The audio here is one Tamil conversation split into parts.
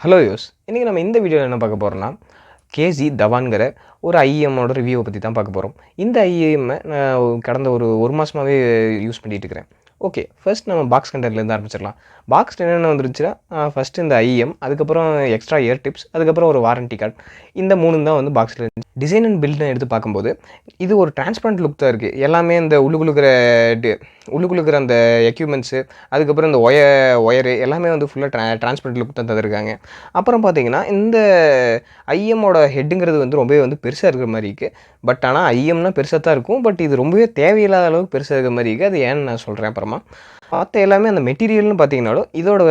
ஹலோ யோஸ், இன்றைக்கி நம்ம இந்த வீடியோவில் என்ன பார்க்க போகிறோம்னா, கேஜி தவான்கிற ஒரு ஐஎம்மோட ரிவ்யூவை பற்றி தான் பார்க்க போகிறோம். இந்த ஐஎம்மை நான் கடந்த ஒரு மாதமாகவே யூஸ் பண்ணிகிட்டு இருக்கிறேன். ஓகே, ஃபர்ஸ்ட் நம்ம பாக்ஸ் கண்டென்ட்லேருந்து ஆரம்பிச்சிடலாம். பாக்ஸ் என்னென்ன வந்துருச்சுன்னா, ஃபஸ்ட்டு இந்த ஐஎம், அதுக்கப்புறம் எக்ஸ்ட்ரா இயர் டிப்ஸ், அதுக்கப்புறம் ஒரு வாரண்டி கார்டு. இந்த 3 தான் வந்து பாக்ஸில் இருந்துச்சு. டிசைன் அண்ட் பில்ட்னு எடுத்து பார்க்கும்போது இது ஒரு டிரான்ஸ்பரண்ட் லுக் தான் இருக்குது. எல்லாமே இந்த உள்ளுக்குள்ளுக்கிற அந்த எக்யூப்மெண்ட்ஸு, அதுக்கப்புறம் இந்த ஒயரு எல்லாமே வந்து ஃபுல்லாக டிரான்ஸ்பரண்ட் லுக் தான் தந்திருக்காங்க. அப்புறம் பார்த்தீங்கன்னா, இந்த ஐஎம்மோட ஹெட்டுங்கிறது வந்து ரொம்பவே வந்து பெருசாக இருக்கிற மாதிரி இருக்குது. பட் ஆனால் ஐஎம்னா பெருசாக தான் இருக்கும். பட் இது ரொம்பவே தேவையில்லாத அளவுக்கு பெருசாக இருக்கிற மாதிரி இருக்குது. அது ஏன்னு நான் சொல்கிறேன் அப்புறமா. மற்ற எல்லாமே அந்த மெட்டீரியல்னு பார்த்தீங்கன்னாலும் இதோட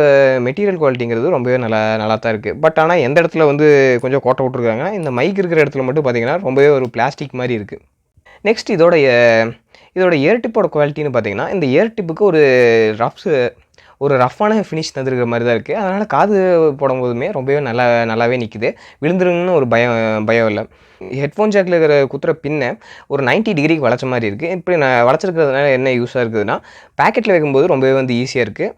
மெட்டீரியல் குவாலிட்டிங்கிறது ரொம்பவே நல்லா தான் இருக்குது. பட் ஆனால் எந்த இடத்துல வந்து கொஞ்சம் கோட்டை விட்ருக்காங்க, இந்த மைக் இருக்கிற இடத்துல மட்டும் பார்த்தீங்கன்னா ரொம்பவே ஒரு பிளாஸ்டிக் மாதிரி இருக்குது. நெக்ஸ்ட் இதோட இயர் டிப்போட குவாலிட்டின்னு பார்த்தீங்கன்னா, இந்த இயர் டிப்புக்கு ஒரு ரஃப்பான ஃபினிஷ் தந்துருக்கிற மாதிரி தான் இருக்குது. அதனால் காது போடும்போதுமே ரொம்பவே நல்லாவே நிற்குது. விழுந்துருங்கன்னு ஒரு பயம் இல்லை. ஹெட்ஃபோன் ஜாக்கில் இருக்கிற குத்துற பின்னை ஒரு 90 டிகிரிக்கு வளைச்ச மாதிரி இருக்குது. இப்படி நான் வளைச்சிருக்கிறதுனால என்ன யூஸாக இருக்குதுன்னா, பேக்கெட்டில் வைக்கும்போது ரொம்பவே வந்து ஈஸியாக இருக்குது.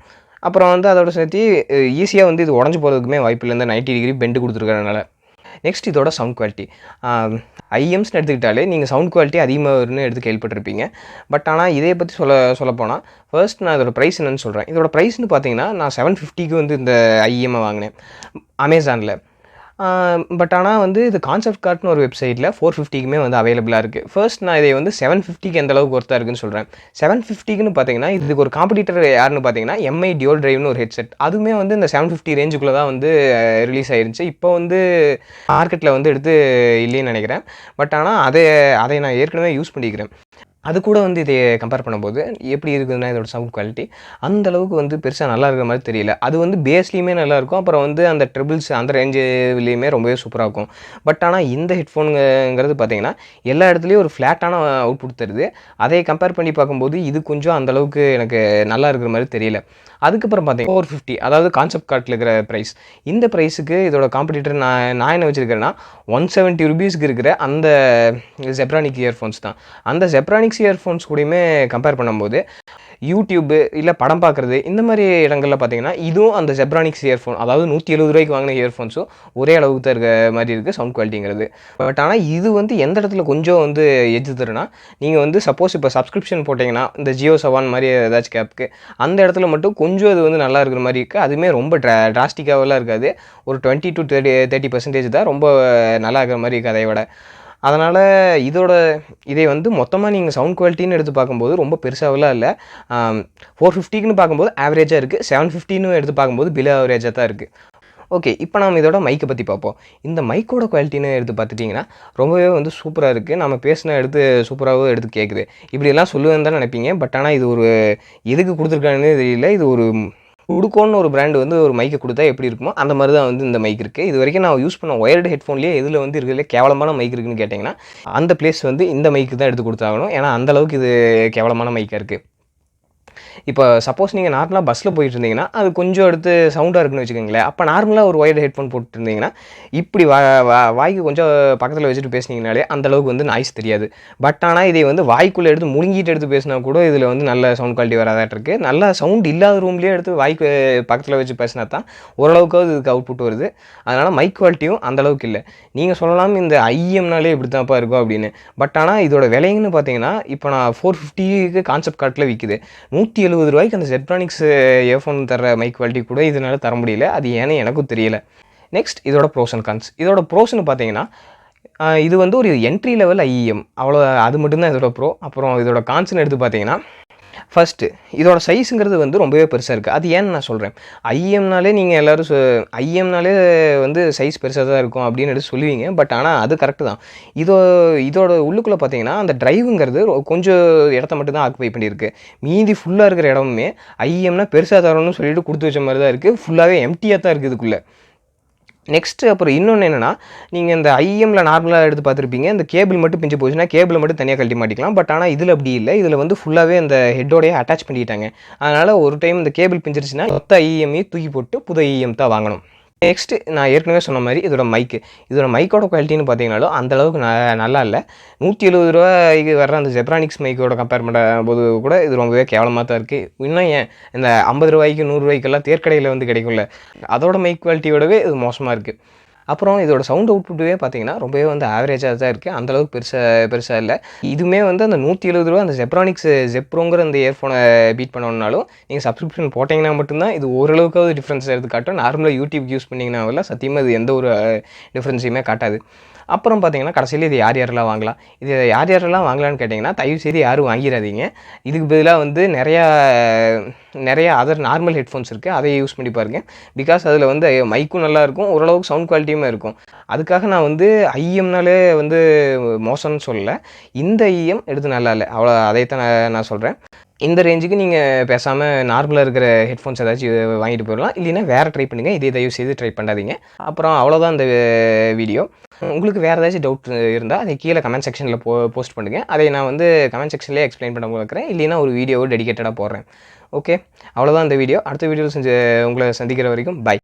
அப்புறம் வந்து அதோட சேர்த்து ஈஸியாக வந்து இது உடஞ்சி போகிறதுக்குமே வாய்ப்பு இல்லை, இந்த 90 டிகிரி பெண்டு கொடுத்துருக்கறதுனால. நெக்ஸ்ட் இதோட சவுண்ட் குவாலிட்டி. ஐஎம்ஸ்னு எடுத்துக்கிட்டாலே நீங்கள் சவுண்ட் குவாலிட்டி அதிகமாக வரும்னு எடுத்து கேள்விப்பட்டிருப்பீங்க. பட் ஆனால் இதை பற்றி சொல்லப்போனால் ஃபர்ஸ்ட் நான் இதோட ப்ரைஸ் என்னென்னு சொல்கிறேன். இதோட ப்ரைஸ்னு பார்த்தீங்கன்னா, நான் 750க்கு வந்து இந்த ஐஎம்ஐ வாங்கினேன் அமேசானில். பட் ஆனால் வந்து இது கான்செப்ட் கார்ட்னு ஒரு வெப்சைட்டில் 450க்குமே வந்து அவைலபிளாக இருக்குது. ஃபர்ஸ்ட் நான் இதை வந்து 750க்கு எந்த அளவுக்கு ஒர்த்தாக இருக்குன்னு சொல்கிறேன். 750க்குன்னு பார்த்தீங்கன்னா, இதுக்கு ஒரு காம்படிட்டர் யாருன்னு பார்த்தீங்கன்னா, எம்ஐ டியூல் டிரைவ்னு ஒரு ஹெட்செட். அதுவுமே வந்து இந்த 750 ரேஞ்சுக்குள்ளே தான் வந்து ரிலீஸ் ஆயிருந்துச்சு. இப்போ வந்து மார்க்கெட்டில் வந்து எடுத்து இல்லைன்னு நினைக்கிறேன். பட் ஆனால் அதை நான் ஏற்கனவே யூஸ் பண்ணிக்கிறேன். அது கூட வந்து இதை கம்பேர் பண்ணும்போது எப்படி இருக்குதுன்னா, இதோட சவுண்ட் குவாலிட்டி அந்தளவுக்கு வந்து பெருசாக நல்லா இருக்கிற மாதிரி தெரியல. அது வந்து பேஸ்லேயுமே நல்லாயிருக்கும். அப்புறம் வந்து அந்த ட்ரிபிள்ஸ் அந்த ரேஞ்சுலேயுமே ரொம்பவே சூப்பராக இருக்கும். பட் ஆனால் இந்த ஹெட்ஃபோனுங்கிறது பார்த்தீங்கன்னா, எல்லா இடத்துலையும் ஒரு ஃப்ளாட்டான அவுட்புட் தருது. அதை கம்பேர் பண்ணி பார்க்கும்போது இது கொஞ்சம் அந்தளவுக்கு எனக்கு நல்லா இருக்கிற மாதிரி தெரியல. அதுக்கப்புறம் பார்த்தீங்கன்னா 450, அதாவது கான்செப்ட் கார்ட்டில் இருக்கிற ப்ரைஸ். இந்த ப்ரைஸுக்கு இதோட காம்படிட்டர் நான் என்ன வச்சுருக்கேன்னா, 170 ருபீஸ்க்கு இருக்கிற அந்த ஜெப்ரானிக்ஸ் இயர்ஃபோன்ஸ் தான். அந்த ஜெப்ரானிக்ஸ் இயர்ஃபோன்ஸ் கூடயுமே கம்பேர் பண்ணும்போது யூடியூப்பு இல்லை படம் பார்க்குறது இந்த மாதிரி இடங்களில் பார்த்தீங்கன்னா, இதுவும் அந்த ஜெப்ரானிக்ஸ் இயர்ஃபோன், அதாவது 170 ரூபாய்க்கு வாங்கின இயர்ஃபோன்ஸும் ஒரே அளவுக்கு தான் இருக்க மாதிரி இருக்குது சவுண்ட் குவாலிட்டிங்கிறது. பட் ஆனால் இது வந்து எந்த இடத்துல கொஞ்சம் வந்து எஜ்ஜு தருன்னா, நீங்கள் வந்து சப்போஸ் இப்போ சப்ஸ்கிரிப்ஷன் போட்டிங்கன்னா, இந்த ஜியோ சவான் மாதிரி ஏதாச்சும் கேப்புக்கு அந்த இடத்துல மட்டும் கொஞ்சம் இது வந்து நல்லா இருக்கிற மாதிரி இருக்குது. அதுவுமே ரொம்ப டிராஸ்டிக்காகலாம் இருக்காது. ஒரு 20 to 30% தான் ரொம்ப நல்லா இருக்கிற மாதிரி இருக்குது அதை விட. அதனால் இதை வந்து மொத்தமாக நீங்கள் சவுண்ட் குவாலிட்டின்னு எடுத்து பார்க்கும்போது ரொம்ப பெருசாகலாம் இல்லை. 450க்குன்னு பார்க்கும்போது ஆவரேஜாக இருக்குது. 750ன்னு எடுத்து பார்க்கும்போது பிலோ ஆவரேஜாக தான் இருக்குது. ஓகே, இப்போ நம்ம இதோட மைக்கை பற்றி பார்ப்போம். இந்த மைக்கோட குவாலிட்டின்னு எடுத்து பார்த்துட்டிங்கன்னா ரொம்பவே வந்து சூப்பராக இருக்குது. நம்ம பேசின சூப்பராகவும் எடுத்து கேட்குது. இப்படியெல்லாம் சொல்லுவேன்னு தான் நினைப்பீங்க. பட் ஆனால் இது ஒரு எதுக்கு கொடுத்துருக்காங்கன்னு தெரியல. இது ஒரு உடுக்கோன்னு ஒரு பிராண்டு வந்து ஒரு மைக்கை கொடுத்தா எப்படி இருக்குமோ அந்த மாதிரி தான் வந்து இந்த மைக் இருக்குது. இது வரைக்கும் நான் யூஸ் பண்ண ஒயர்டு ஹெட்ஃபோன்லேயே எதில் வந்து இருக்கிறதுலே கேவலமான மைக் இருக்குன்னு கேட்டிங்கன்னா, அந்த பிளேஸ் வந்து இந்த மைக்கு தான் எடுத்து கொடுத்தாகணும். ஏன்னா அந்தளவுக்கு இது கேவலமான மைக்காக இருக்குது. இப்போ சப்போஸ் நீங்கள் நார்மலாக பஸ்ஸில் போயிட்டு இருந்தீங்கன்னா, அது கொஞ்சம் எடுத்து சவுண்டாக இருக்குன்னு வச்சுக்கோங்களேன். அப்போ நார்மலாக ஒரு ஒயர்டு ஹெட்ஃபோன் போட்டுருந்தீங்கன்னா, இப்படி வாய்க்கு கொஞ்சம் பக்கத்தில் வச்சுட்டு பேசினீங்கனாலே அந்தளவுக்கு வந்து நாய்ஸ் தெரியாது. பட் ஆனால் இதை வந்து வாய்க்குள்ளே எடுத்து முழுங்கிட்டு எடுத்து பேசினா கூட இதில் வந்து நல்ல சவுண்ட் குவாலிட்டி வராதாட்டு இருக்குது. நல்லா சவுண்ட் இல்லாத ரூம்லேயே எடுத்து வாய்க்கு பக்கத்தில் வச்சு பேசினா தான் ஓரளவுக்காவது இதுக்கு அவுட்புட் வருது. அதனால் மைக் குவாலிட்டியும் அந்தளவுக்கு இல்லை. நீங்கள் சொல்லலாம் இந்த ஐஎம்னாலே இப்படி தான்ப்பா இருக்கும் அப்படின்னு. பட் ஆனால் இதோட விலைங்கன்னு பார்த்தீங்கன்னா, இப்போ நான் 450க்கு கான்செப்ட் கார்ட்டில் விற்குது. 170 ரூபாய்க்கு அந்த ஜெப்ரானிக்ஸ் இயர்ஃபோன் தர மைக் குவாலிட்டி கூட இதனால் தர முடியல. அது ஏன்னு எனக்கும் தெரியல. நெக்ஸ்ட் இதோட ப்ரோஸ் அண்ட் கான்ஸ். இதோட ப்ரோஸ்னு பார்த்தீங்கன்னா, இது வந்து ஒரு என்ட்ரி லெவல் ஐஎம், அவ்வளோ. அது மட்டும்தான் இதோட ப்ரோ. அப்புறம் இதோட கான்ஸ்னு எடுத்து பார்த்தீங்கன்னா, ஃபஸ்ட்டு இதோட சைஸுங்கிறது வந்து ரொம்பவே பெருசாக இருக்குது. அது ஏன்னு நான் சொல்கிறேன். ஐஎம்னாலே நீங்கள் எல்லோரும் ஐஎம்னாலே வந்து சைஸ் பெருசாக தான் இருக்கும் அப்படின்னு எடுத்து சொல்லுவீங்க. பட் ஆனால் அது கரெக்டு தான். இதோட உள்ளுக்குள்ளே பார்த்தீங்கன்னா, அந்த டிரைவுங்கிறது கொஞ்சம் இடத்த மட்டும் தான் ஆக்குபை பண்ணியிருக்கு. மீதி ஃபுல்லாக இருக்கிற இடமுமே ஐஎம்னா பெருசாக தரணும்னு சொல்லிட்டு கொடுத்து வச்ச மாதிரி தான் இருக்குது. ஃபுல்லாகவே எம்டியாக தான் இருக்குது இதுக்குள்ளே. நெக்ஸ்ட்டு அப்புறம் இன்னொன்று என்னென்னா, நீங்கள் இந்த ஐஎம்மில் நார்மலாக எடுத்து பார்த்துருப்பீங்க, இந்த கேபிள் மட்டும் பிஞ்சு போச்சுன்னா கேபிளை மட்டும் தனியாக கழட்டி மாட்டிக்கலாம். பட் ஆனால் இதில் அப்படி இல்லை. இதில் வந்து ஃபுல்லாகவே அந்த ஹெட்டோடையே அட்டாச் பண்ணிட்டாங்க. அதனால் ஒரு டைம் இந்த கேபிள் பிஞ்சிருச்சுன்னா மொத்த ஐஎம்ஐயும் தூக்கி போட்டு புது ஐஎம் தான் வாங்கணும். நெக்ஸ்ட்டு நான் ஏற்கனவே சொன்ன மாதிரி இதோட மைக்கோட குவாலிட்டின்னு பார்த்தீங்கனாலும் அந்தளவுக்கு நல்லா இல்லை. ரூ. 170 வர்ற அந்த ஜெப்ரானிக்ஸ் மைக்கோட கம்பேர் பண்ணும்போது கூட இது ரொம்பவே கேவலமாக தான் இருக்குது. இன்னும் ஏன் இந்த ரூ. 50 100 தேர்க்கடையில் வந்து கிடைக்கும்ல, அதோட மைக் குவாலிட்டியோடவே இது மோசமாக இருக்குது. அப்புறம் இதோட சவுண்ட் அவுட்புட்டுவே பார்த்தீங்கன்னா ரொம்பவே வந்து ஆவரேஜாக தான் இருக்குது. அந்தளவுக்கு பெருசாக இல்லை. இதுவுமே வந்து அந்த ரூ. 170 அந்த ஜெப்ரானிக்ஸ் ஜெப்ரோங்கிற அந்த இயர்ஃபோனை பீட் பண்ணணுன்னாலும் நீங்கள் சப்ஸ்கிரிப்ஷன் போட்டிங்கன்னா மட்டும்தான் இது ஓரளவுக்காவது டிஃப்ரென்ஸ் எடுத்து காட்டும். நார்மலாக யூடியூப் யூஸ் பண்ணிங்கனாவெல்லாம் சத்தியமாக இது எந்த ஒரு டிஃப்ரென்ஸையுமே காட்டாது. அப்புறம் பார்த்தீங்கன்னா கடைசியில் இது யாரெல்லாம் வாங்கலாம், இது யாரெல்லாம் வாங்கலான்னு கேட்டிங்கன்னா தயவுசெய்து யாரும் வாங்கிடாதீங்க. இதுக்கு பதிலாக வந்து நிறைய அதர் நார்மல் ஹெட்ஃபோன்ஸ் இருக்குது, அதை யூஸ் பண்ணி பாருங்க. பிகாஸ் அதில் வந்து மைக்கும் நல்லாயிருக்கும், ஓரளவுக்கு சவுண்ட் குவாலிட்டியுமே இருக்கும். அதுக்காக நான் வந்து ஐஎம்னாலே வந்து மோசம்னு சொல்லலை, இந்த ஐஎம் எடுத்து நல்லா இல்லை, அவ்வளோ அதைத்தான் நான் சொல்கிறேன். இந்த ரேஞ்சுக்கு நீங்கள் பேசாமல் நார்மலாக இருக்கிற ஹெட்ஃபோன்ஸ் ஏதாச்சும் வாங்கிட்டு போயிடலாம். இல்லைன்னா வேறு ட்ரை பண்ணுங்கள், இதே தயவு செய்து ட்ரை பண்ணாதீங்க. அப்புறம் அவ்வளோதான் இந்த வீடியோ. உங்களுக்கு வேறு ஏதாச்சும் டவுட் இருந்தால் அதை கீழே கமெண்ட் செக்ஷனில் போஸ்ட் பண்ணுங்கள். அதை நான் வந்து கமெண்ட் செக்ஷன்லேயே எக்ஸ்பிளைன் பண்ண பார்க்குறேன், இல்லைன்னா ஒரு வீடியோவை டெடிகேட்டடாக போடுறேன். ஓகே, அவ்வளோதான் இந்த வீடியோ. அடுத்த வீடியோவில் உங்களை சந்திக்கிற வரைக்கும் பை.